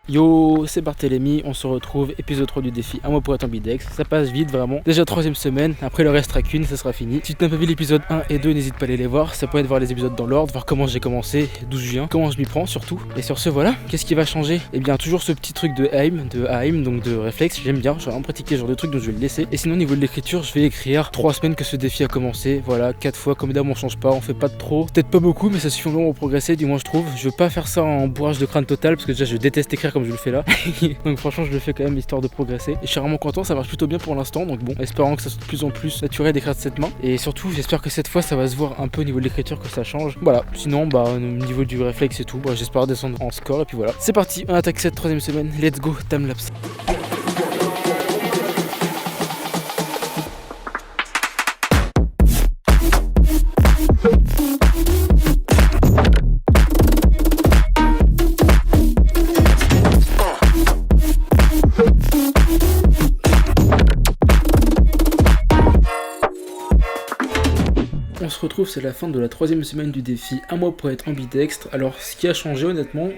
Yo, c'est Barthélémy, on se retrouve, épisode 3 du défi, un mois pour être ambidex. Ça passe vite vraiment, déjà 3ème semaine, après le reste qu'une, ça sera fini. Si tu n'as pas vu l'épisode 1 et 2, n'hésite pas à aller les voir, ça permet de voir les épisodes dans l'ordre, voir comment j'ai commencé, d'où je viens, comment je m'y prends surtout. Et sur ce, voilà, qu'est-ce qui va changer? Et bien toujours ce petit truc de aim, donc de réflexe, j'aime bien, j'ai vraiment pratiqué ce genre de truc, donc je vais le laisser. Et sinon au niveau de l'écriture, je vais écrire 3 semaines que ce défi a commencé, voilà, 4 fois, comme d'hab on change pas, on fait pas de trop, peut-être pas beaucoup, mais ça suffit vraiment pour progresser, du moins je trouve. Je veux pas faire ça en bourrage de crâne total, parce que déjà je déteste écrire comme je le fais là. Donc franchement je le fais quand même histoire de progresser. Et je suis vraiment content, ça marche plutôt bien pour l'instant. Donc bon, espérant que ça soit de plus en plus naturel d'écrire de cette main. Et surtout j'espère que cette fois ça va se voir un peu au niveau de l'écriture que ça change. Voilà, sinon bah au niveau du réflexe et tout, bah, j'espère descendre en score. Et puis voilà, c'est parti, on attaque cette 3ème semaine. Let's go, timelapse. On se retrouve, c'est la fin de la 3ème semaine du défi, un mois pour être ambidextre. Alors ce qui a changé honnêtement,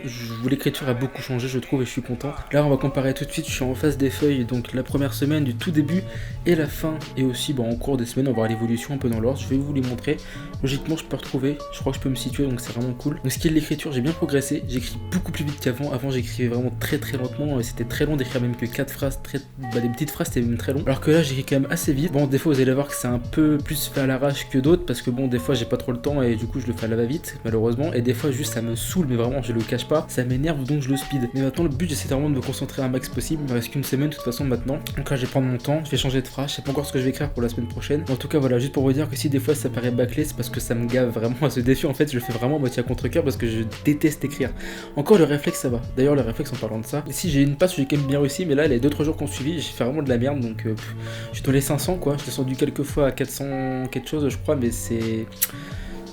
l'écriture a beaucoup changé je trouve et je suis content. Là on va comparer tout de suite, je suis en face des feuilles, donc la première semaine du tout début et la fin, et aussi en cours des semaines on va voir l'évolution un peu dans l'ordre, je vais vous les montrer. Logiquement je peux retrouver, je crois que je peux me situer, donc c'est vraiment cool. Donc ce qui est de l'écriture, j'ai bien progressé, j'écris beaucoup plus vite qu'avant. Avant j'écrivais vraiment très lentement, et c'était très long d'écrire même que 4 phrases, des petites phrases c'était même très long. Alors que là j'écris quand même assez vite. Bon des fois vous allez voir que c'est un peu plus fait à l'arrache que d'autres, parce que bon des fois j'ai pas trop le temps et du coup je le fais à la va-vite malheureusement, et des fois juste ça me saoule, mais vraiment je le cache pas, ça m'énerve donc je le speed. Mais maintenant le but j'essaie vraiment de me concentrer un max possible, il me reste qu'une semaine de toute façon maintenant, donc là je vais prendre mon temps, je vais changer de phrase, je sais pas encore ce que je vais écrire pour la semaine prochaine. En tout cas voilà, juste pour vous dire que si des fois ça paraît bâclé, c'est parce que ça me gave vraiment à ce défi. En fait je le fais vraiment à moitié à contre-cœur parce que je déteste écrire. Encore le réflexe ça va, d'ailleurs le réflexe en parlant de ça, si j'ai une passe où j'ai quand même bien réussi, mais là les 2-3 jours qu'on suivi j'ai fait vraiment de la merde, donc je suis dans les 500 quoi, je descendu quelques fois à 400 quelque chose je crois, mais c'est...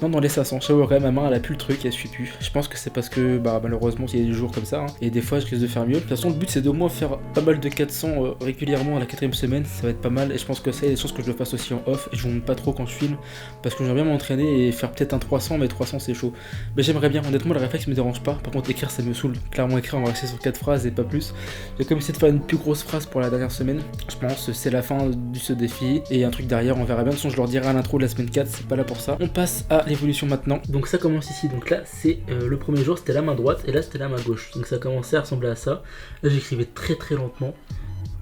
Non, dans les 500, je sais quand même, ma main elle a plus le truc, elle suit plus. Je pense que c'est parce que malheureusement il y a des jours comme ça, et des fois je risque de faire mieux. De toute façon le but c'est d'au moins faire pas mal de 400 régulièrement à la 4ème semaine, ça va être pas mal, et je pense que ça il y a des chances que je le fasse aussi en off, et je vous montre pas trop quand je filme, parce que j'aimerais bien m'entraîner et faire peut-être un 300, mais 300 c'est chaud. Mais j'aimerais bien, honnêtement le réflexe me dérange pas, par contre écrire ça me saoule. Clairement écrire on va rester sur 4 phrases et pas plus. J'ai quand même essayé de faire une plus grosse phrase pour la dernière semaine, je pense que c'est la fin de ce défi, et un truc derrière on verra bien. De toute façon je leur dirai à l'intro de la semaine 4, c'est pas là pour ça. On passe à l'évolution maintenant. Donc ça commence ici, donc là c'est le premier jour c'était la main droite et là c'était la main gauche, donc ça commençait à ressembler à ça. Là j'écrivais très lentement,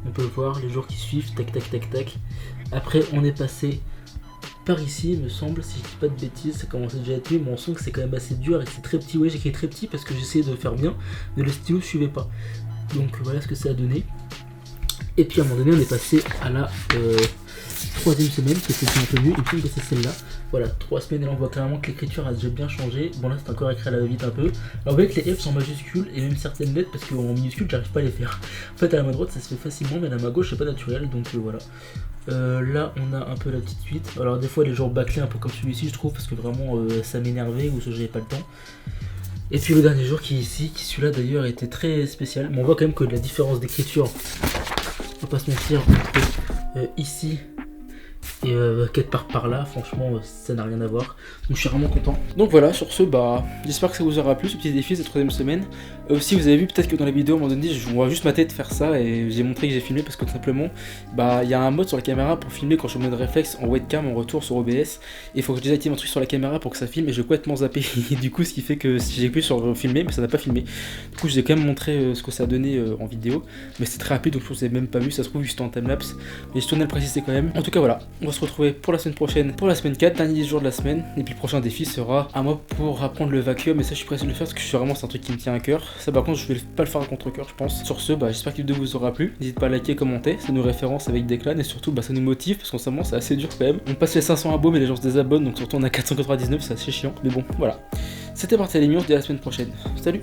on peut le voir, les jours qui suivent, tac. Après on est passé par ici il me semble, si je dis pas de bêtises, ça commençait déjà à être mieux, mais on sent que c'est quand même assez dur et que c'est très petit. Ouais, j'écris très petit parce que j'essayais de faire bien, mais le stylo suivait pas. Donc voilà ce que ça a donné. Et puis à un moment donné on est passé à la 3ème semaine, qui était un peu mieux, il me semble que c'est celle-là. Voilà, 3 semaines et là on voit clairement que l'écriture a déjà bien changé. Bon là c'est encore écrit à la va-vite un peu. Alors vous voyez que les F sont majuscules et même certaines lettres, parce qu'en minuscule j'arrive pas à les faire. En fait à la main droite ça se fait facilement, mais à la main gauche c'est pas naturel, donc voilà. Là on a un peu la petite suite. Alors des fois les genres bâclés un peu comme celui-ci je trouve, parce que vraiment ça m'énervait ou j'avais pas le temps. Et puis le dernier jour qui est ici, qui celui-là d'ailleurs était très spécial. Mais on voit quand même que la différence d'écriture, on va pas se mentir, entre ici et quelque part par là, franchement ça n'a rien à voir, donc je suis vraiment content. Donc voilà, sur ce j'espère que ça vous aura plu ce petit défi cette 3ème semaine. Si vous avez vu peut-être que dans la vidéo à un moment donné je vois juste ma tête faire ça, et j'ai montré que j'ai filmé parce que tout simplement il y a un mode sur la caméra pour filmer quand je suis en mode réflexe en webcam en retour sur OBS, et il faut que je désactive un truc sur la caméra pour que ça filme, et je vais complètement zappé. Du coup ce qui fait que si j'ai pu sur filmer, mais ça n'a pas filmé. Du coup je vous ai quand même montré ce que ça a donné en vidéo, mais c'est très rapide donc je vous ai même pas vu, ça se trouve juste en timelapse, mais je tenais à le préciser quand même. En tout cas voilà, on va se retrouver pour la semaine prochaine, pour la semaine 4, dernier jour de la semaine, et puis le prochain défi sera un mois pour apprendre le vacuum, et ça je suis pressé de le faire parce que c'est un truc qui me tient à cœur. Ça par contre je vais pas le faire à contre-cœur je pense. Sur ce j'espère que la vidéo vous aura plu, n'hésitez pas à liker, commenter, ça nous référence avec des clans, et surtout ça nous motive parce qu'en ce moment c'est assez dur quand même. On passe les 500 abos mais les gens se désabonnent, donc surtout on a 499, c'est assez chiant, mais bon voilà. C'était Barthélémy, on se dit à la semaine prochaine, salut.